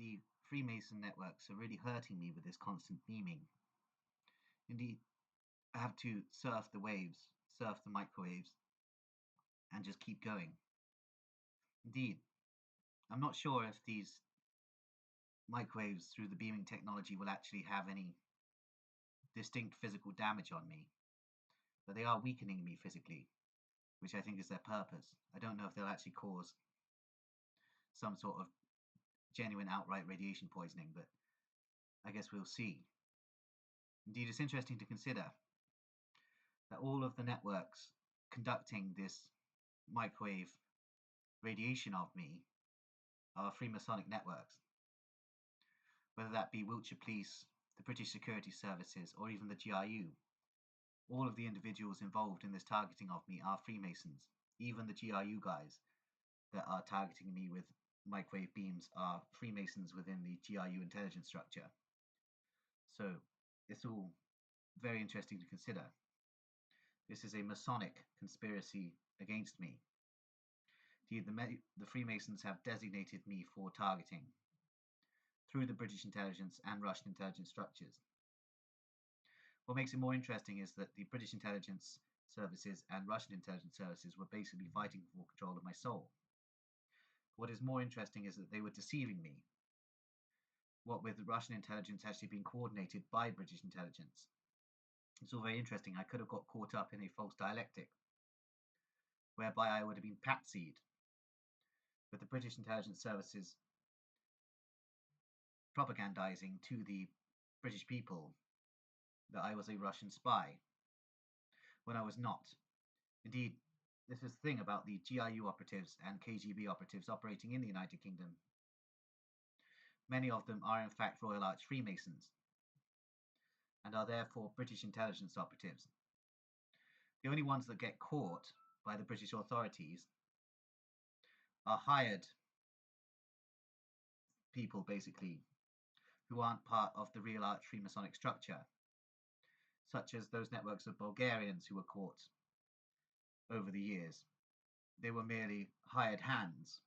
the Freemason networks are really hurting me with this constant beaming. Indeed, I have to surf the waves, surf the microwaves, and just keep going. Indeed, I'm not sure if these microwaves through the beaming technology will actually have any distinct physical damage on me, but they are weakening me physically, which I think is their purpose. I don't know if they'll actually cause some sort of genuine outright radiation poisoning, but I guess we'll see. Indeed, it's interesting to consider that all of the networks conducting this microwave radiation of me are Freemasonic networks. Whether that be Wiltshire Police, the British Security Services, or even the GRU, all of the individuals involved in this targeting of me are Freemasons. Even the GRU guys that are targeting me with microwave beams are Freemasons within the GRU intelligence structure. So it's all very interesting to consider. This is a Masonic conspiracy against me. Indeed, the Freemasons have designated me for targeting through the British intelligence and Russian intelligence structures. What makes it more interesting is that the British intelligence services and Russian intelligence services were basically fighting for control of my soul. What is more interesting is that they were deceiving me, what with Russian intelligence actually being coordinated by British intelligence. It's all very interesting. I could have got caught up in a false dialectic, whereby I would have been patsied, with the British intelligence services propagandizing to the British people that I was a Russian spy, when I was not. Indeed, this is the thing about the GRU operatives and KGB operatives operating in the United Kingdom. Many of them are in fact Royal Arch Freemasons, and are therefore British intelligence operatives. The only ones that get caught by the British authorities are hired people, basically, who aren't part of the real Arch Freemasonic structure, such as those networks of Bulgarians who were caught over the years. They were merely hired hands,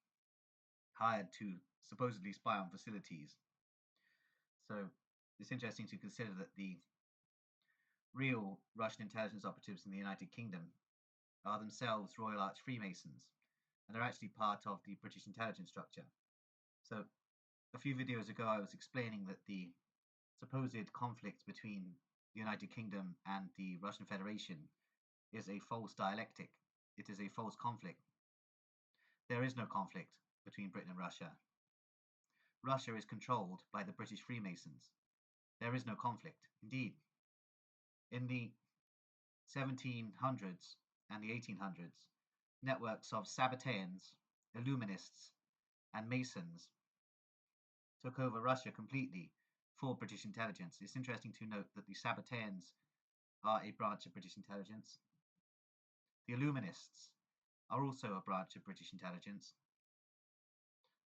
hired to supposedly spy on facilities. So it's interesting to consider that the real Russian intelligence operatives in the United Kingdom are themselves Royal Arch Freemasons, and are actually part of the British intelligence structure. So a few videos ago I was explaining that the supposed conflict between the United Kingdom and the Russian Federation is a false dialectic. It is a false conflict. There is no conflict between Britain and Russia. Russia is controlled by the British Freemasons. There is no conflict. Indeed, in the 1700s and the 1800s, networks of Sabbateans, Illuminists, and Masons took over Russia completely for British intelligence. It's interesting to note that the Sabbateans are a branch of British intelligence. The Illuminists are also a branch of British intelligence.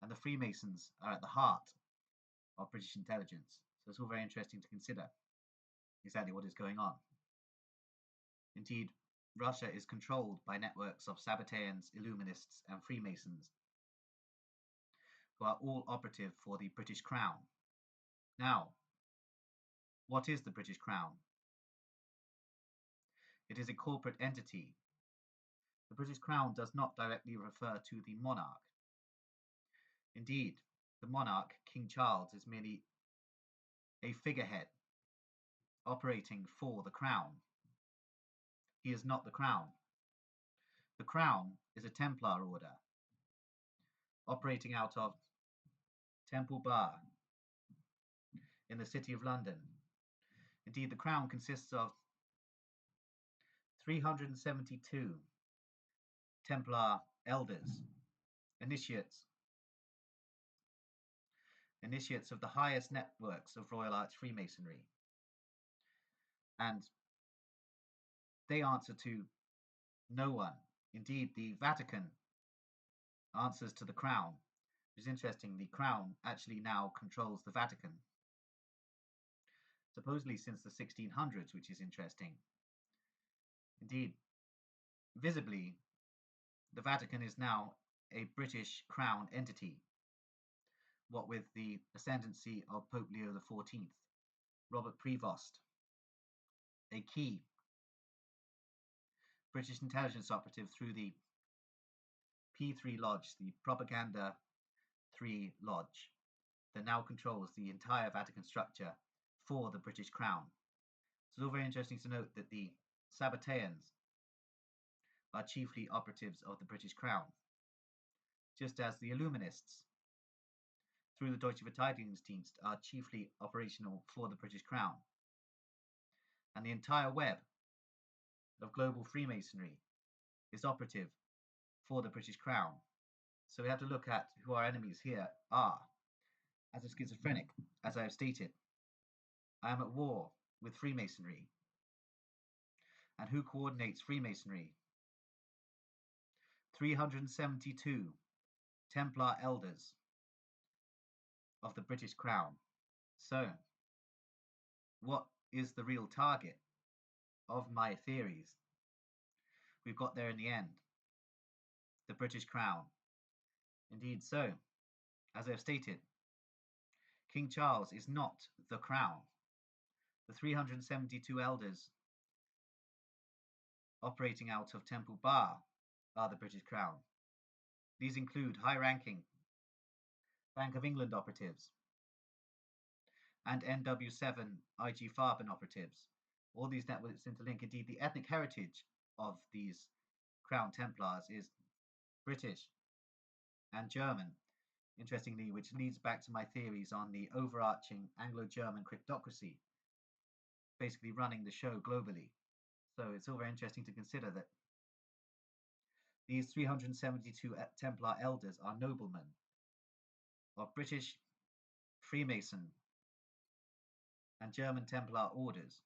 And the Freemasons are at the heart of British intelligence. So it's all very interesting to consider exactly what is going on. Indeed, Russia is controlled by networks of Sabbateans, Illuminists, and Freemasons, who are all operative for the British Crown. Now, what is the British Crown? It is a corporate entity. The British Crown does not directly refer to the monarch. Indeed, the monarch, King Charles, is merely a figurehead operating for the Crown. He is not the Crown. The Crown is a Templar order operating out of Temple Bar in the City of London. Indeed, the Crown consists of 372 Templar elders, initiates of the highest networks of Royal Arch Freemasonry. And they answer to no one. Indeed, the Vatican answers to the Crown. Which is interesting, the Crown actually now controls the Vatican, supposedly since the 1600s, which is interesting. Indeed, visibly, the Vatican is now a British Crown entity, what with the ascendancy of Pope Leo XIV, Robert Prevost, a key British intelligence operative through the P3 Lodge, the Propaganda 3 Lodge, that now controls the entire Vatican structure for the British Crown. So it's all very interesting to note that the Sabbateans are chiefly operatives of the British Crown, just as the Illuminists, through the Deutsche Verteidigungsdienst, are chiefly operational for the British Crown. And the entire web of global Freemasonry is operative for the British Crown. So we have to look at who our enemies here are. As a schizophrenic, as I have stated, I am at war with Freemasonry. And who coordinates Freemasonry? 372 Templar elders of the British Crown. So, what is the real target of my theories? We've got there in the end. The British Crown. Indeed so. As I have stated, King Charles is not the Crown. The 372 elders operating out of Temple Bar are the British Crown. These include high-ranking Bank of England operatives and NW7 IG Farben operatives. All these networks interlink. Indeed, the ethnic heritage of these Crown Templars is British and German, interestingly, which leads back to my theories on the overarching Anglo-German cryptocracy, basically running the show globally. So it's all very interesting to consider that these 372 Templar elders are noblemen of British Freemason and German Templar orders.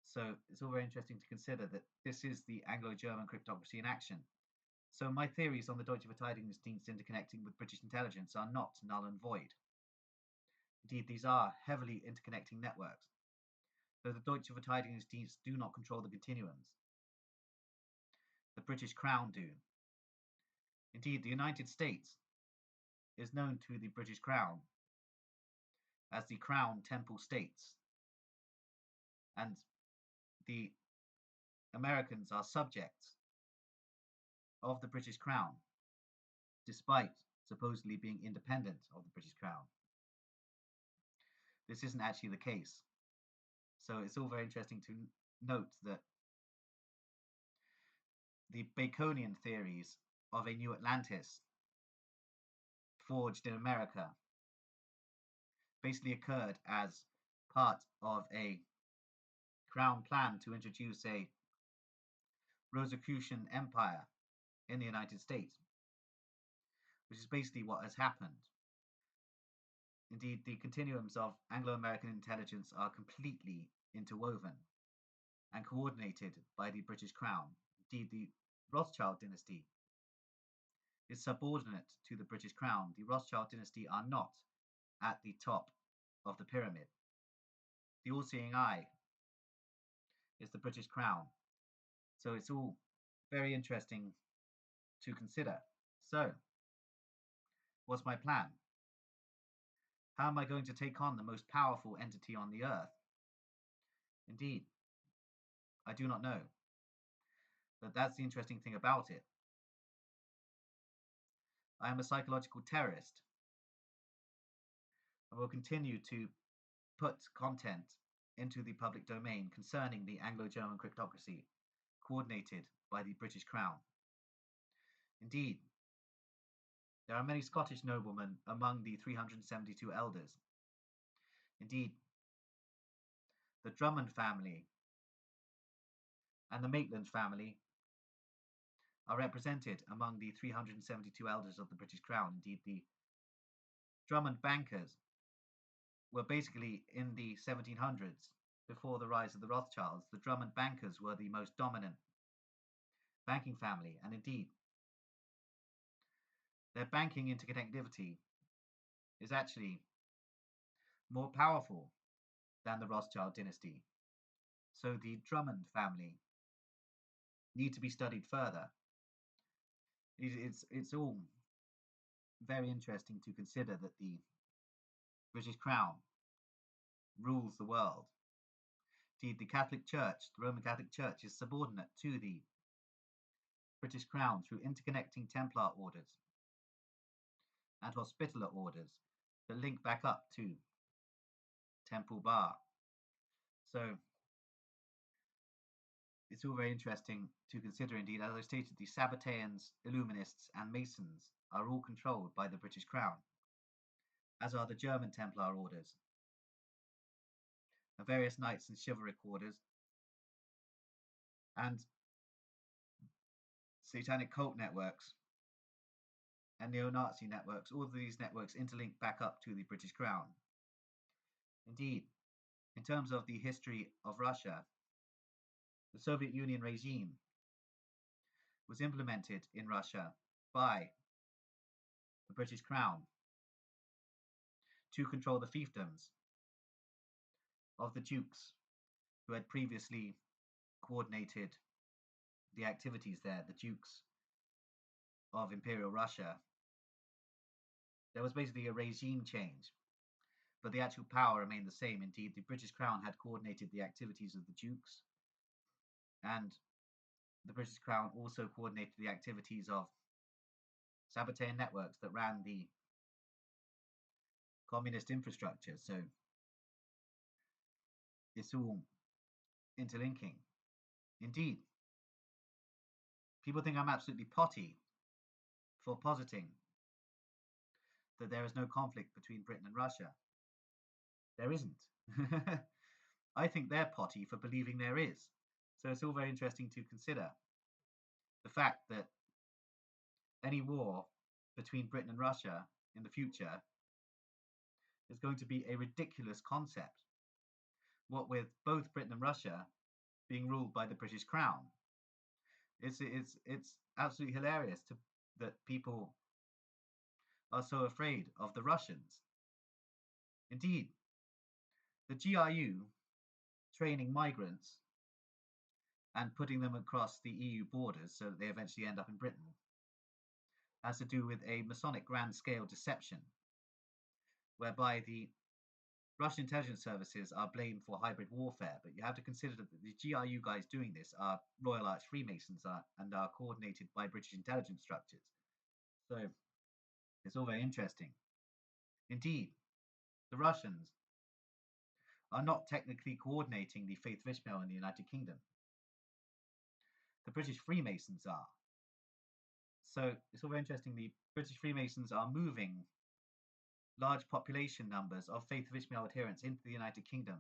So it's all very interesting to consider that this is the Anglo-German cryptocracy in action. So my theories on the Deutsche Verteidigungsdienst interconnecting with British intelligence are not null and void. Indeed, these are heavily interconnecting networks, though the Deutsche Verteidigungsdienst do not control the continuums. The British Crown do. Indeed, the United States is known to the British Crown as the Crown Temple States, and the Americans are subjects of the British Crown, despite supposedly being independent of the British Crown. This isn't actually the case. So it's all very interesting to note that the Baconian theories of a new Atlantis forged in America basically occurred as part of a Crown plan to introduce a Rosicrucian empire in the United States, which is basically what has happened. Indeed, the continuums of Anglo-American intelligence are completely interwoven and coordinated by the British Crown. Indeed, the Rothschild dynasty is subordinate to the British Crown. The Rothschild dynasty are not at the top of the pyramid. The all-seeing eye is the British Crown. So it's all very interesting to consider. So, what's my plan? How am I going to take on the most powerful entity on the earth? Indeed, I do not know. But that's the interesting thing about it. I am a psychological terrorist. I will continue to put content into the public domain concerning the Anglo-German cryptocracy, coordinated by the British Crown. Indeed, there are many Scottish noblemen among the 372 elders. Indeed, the Drummond family and the Maitland family are represented among the 372 elders of the British Crown. Indeed, the Drummond bankers were basically in the 1700s, before the rise of the Rothschilds. The Drummond bankers were the most dominant banking family, and indeed, their banking interconnectivity is actually more powerful than the Rothschild dynasty. So the Drummond family need to be studied further. It's all very interesting to consider that the British Crown rules the world. Indeed, the Catholic Church, the Roman Catholic Church, is subordinate to the British Crown through interconnecting Templar orders and Hospitaller orders that link back up to Temple Bar. So it's all very interesting to consider. Indeed, as I stated, the Sabbateans, Illuminists, and Masons are all controlled by the British Crown, as are the German Templar orders, and various knights and chivalric orders, and satanic cult networks and neo-Nazi networks. All of these networks interlink back up to the British Crown. Indeed, in terms of the history of Russia, the Soviet Union regime was implemented in Russia by the British Crown to control the fiefdoms of the dukes who had previously coordinated the activities there, the dukes of Imperial Russia. There was basically a regime change, but the actual power remained the same. Indeed, the British Crown had coordinated the activities of the dukes, and the British Crown also coordinated the activities of Sabbatean networks that ran the communist infrastructure. So it's all interlinking. Indeed, people think I'm absolutely potty for positing that there is no conflict between Britain and Russia. There isn't. I think they're potty for believing there is. So it's all very interesting to consider the fact that any war between Britain and Russia in the future is going to be a ridiculous concept. What with both Britain and Russia being ruled by the British Crown, it's absolutely hilarious that people are so afraid of the Russians. Indeed, the GRU training migrants and putting them across the EU borders so that they eventually end up in Britain has to do with a Masonic grand scale deception, whereby the Russian intelligence services are blamed for hybrid warfare, but you have to consider that the GRU guys doing this are Royal Arch Freemasons and are coordinated by British intelligence structures. So it's all very interesting. Indeed, the Russians are not technically coordinating the Faith of Ishmael in the United Kingdom. The British Freemasons are. So it's all very interesting. The British Freemasons are moving large population numbers of Faith of Ishmael adherents into the United Kingdom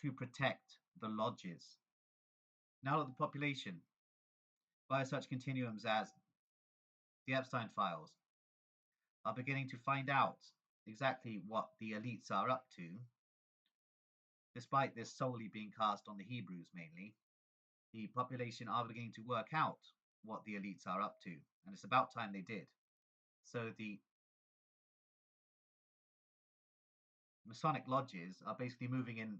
to protect the lodges. Now that the population, via such continuums as the Epstein files, are beginning to find out exactly what the elites are up to, despite this solely being cast on the Hebrews mainly, the population are beginning to work out what the elites are up to, and it's about time they did. So the Masonic lodges are basically moving in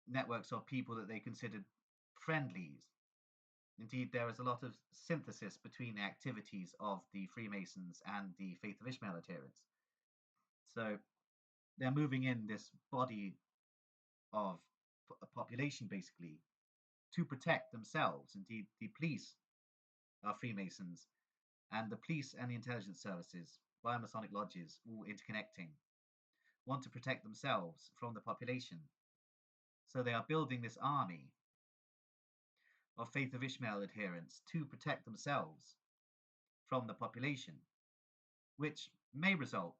networks of people that they considered friendlies. Indeed, there is a lot of synthesis between the activities of the Freemasons and the Faith of Ishmael adherents. So they're moving in this body of a population basically to protect themselves. Indeed, the police are Freemasons, and the police and the intelligence services via Masonic lodges, all interconnecting, want to protect themselves from the population. So they are building this army of Faith of Ishmael adherents to protect themselves from the population, which may result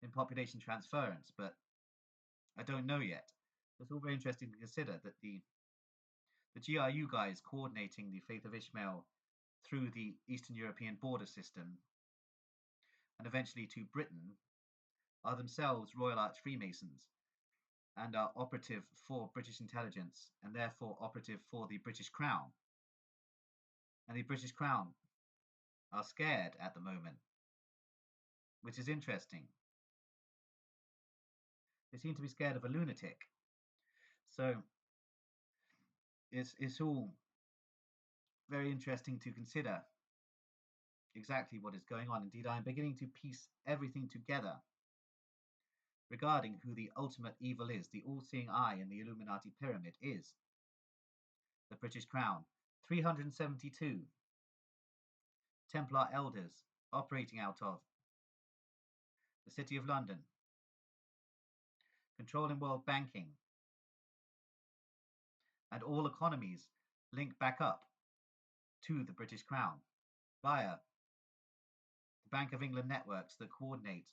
in population transference, but I don't know yet. It's all very interesting to consider that the GRU guys coordinating the Faith of Ishmael through the Eastern European border system and eventually to Britain are themselves Royal Arch Freemasons and are operative for British intelligence and therefore operative for the British Crown. And the British Crown are scared at the moment, which is interesting. They seem to be scared of a lunatic. So it's all very interesting to consider exactly what is going on. Indeed, I am beginning to piece everything together regarding who the ultimate evil is. The all-seeing eye in the Illuminati pyramid is the British Crown. 372 Templar elders operating out of the City of London, controlling world banking, and all economies link back up to the British Crown via the Bank of England networks that coordinate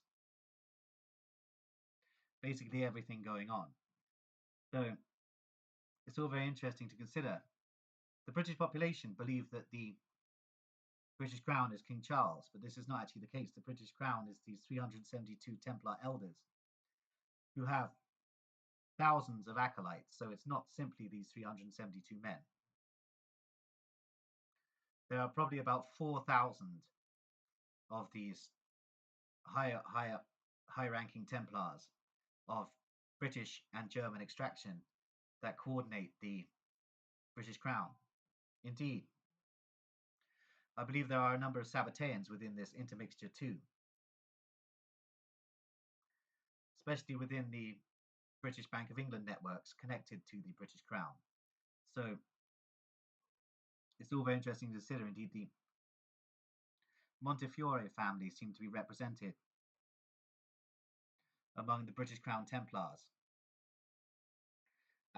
basically everything going on. So it's all very interesting to consider. The British population believe that the British Crown is King Charles, but this is not actually the case. The British Crown is these 372 Templar elders who have thousands of acolytes, so it's not simply these 372 men. There are probably about 4,000 of these high-ranking Templars of British and German extraction that coordinate the British Crown. Indeed, I believe there are a number of Sabbateans within this intermixture too, especially within the British Bank of England networks connected to the British Crown. So it's all very interesting to consider. Indeed, the Montefiore family seem to be represented among the British Crown Templars,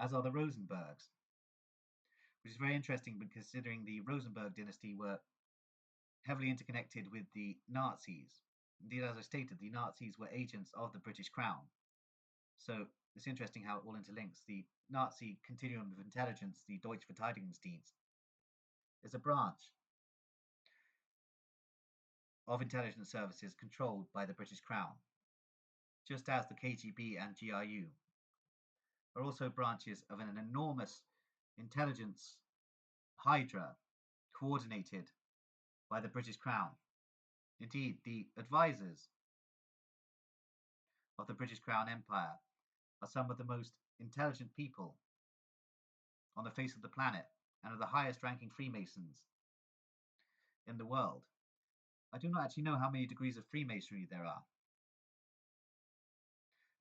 as are the Rosenbergs, which is very interesting considering the Rosenberg dynasty were heavily interconnected with the Nazis. Indeed, as I stated, the Nazis were agents of the British Crown. So it's interesting how it all interlinks. The Nazi continuum of intelligence, the Deutsche Verteidigungsdienst, is a branch of intelligence services controlled by the British Crown, just as the KGB and GRU are also branches of an enormous intelligence hydra coordinated by the British Crown. Indeed, the advisors of the British Crown Empire are some of the most intelligent people on the face of the planet and are the highest ranking Freemasons in the world. I do not actually know how many degrees of Freemasonry there are.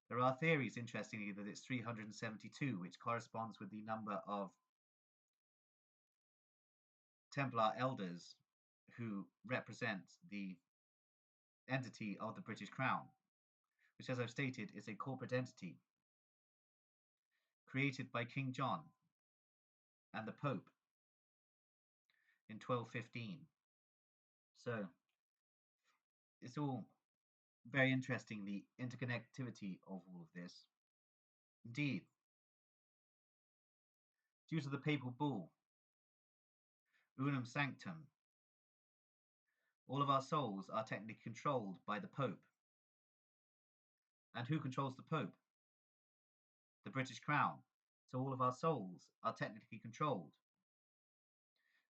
There are theories, interestingly, that it's 372, which corresponds with the number of Templar elders who represent the entity of the British Crown, which, as I've stated, is a corporate entity created by King John and the Pope in 1215. So it's all very interesting, the interconnectivity of all of this. Indeed, due to the papal bull, Unum Sanctum, all of our souls are technically controlled by the Pope. And who controls the Pope? The British Crown. So all of our souls are technically controlled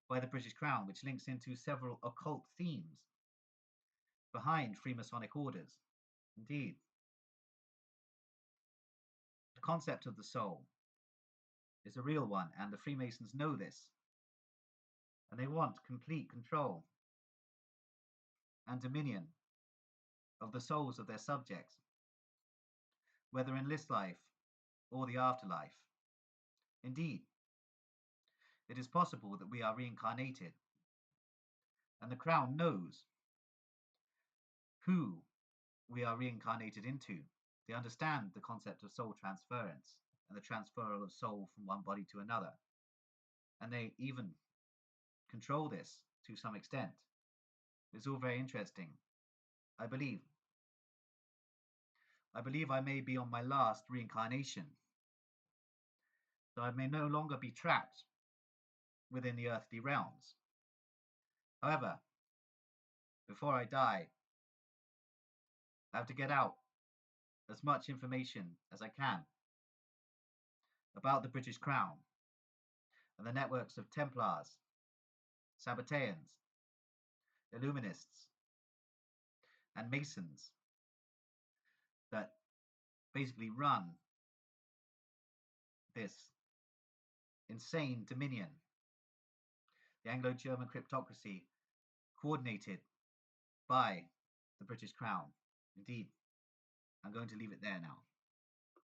by the British Crown, which links into several occult themes behind Freemasonic orders. Indeed, the concept of the soul is a real one, and the Freemasons know this, and they want complete control and dominion of the souls of their subjects, whether in this life or the afterlife. Indeed, it is possible that we are reincarnated, and the Crown knows who we are reincarnated into. They understand the concept of soul transference and the transferal of soul from one body to another. And they even control this to some extent. It's all very interesting. I believe I may be on my last reincarnation, so I may no longer be trapped within the earthly realms. However, before I die, I have to get out as much information as I can about the British Crown and the networks of Templars, Sabbateans, Illuminists, and Masons that basically run this insane dominion, the Anglo-German cryptocracy coordinated by the British Crown. Indeed, I'm going to leave it there now.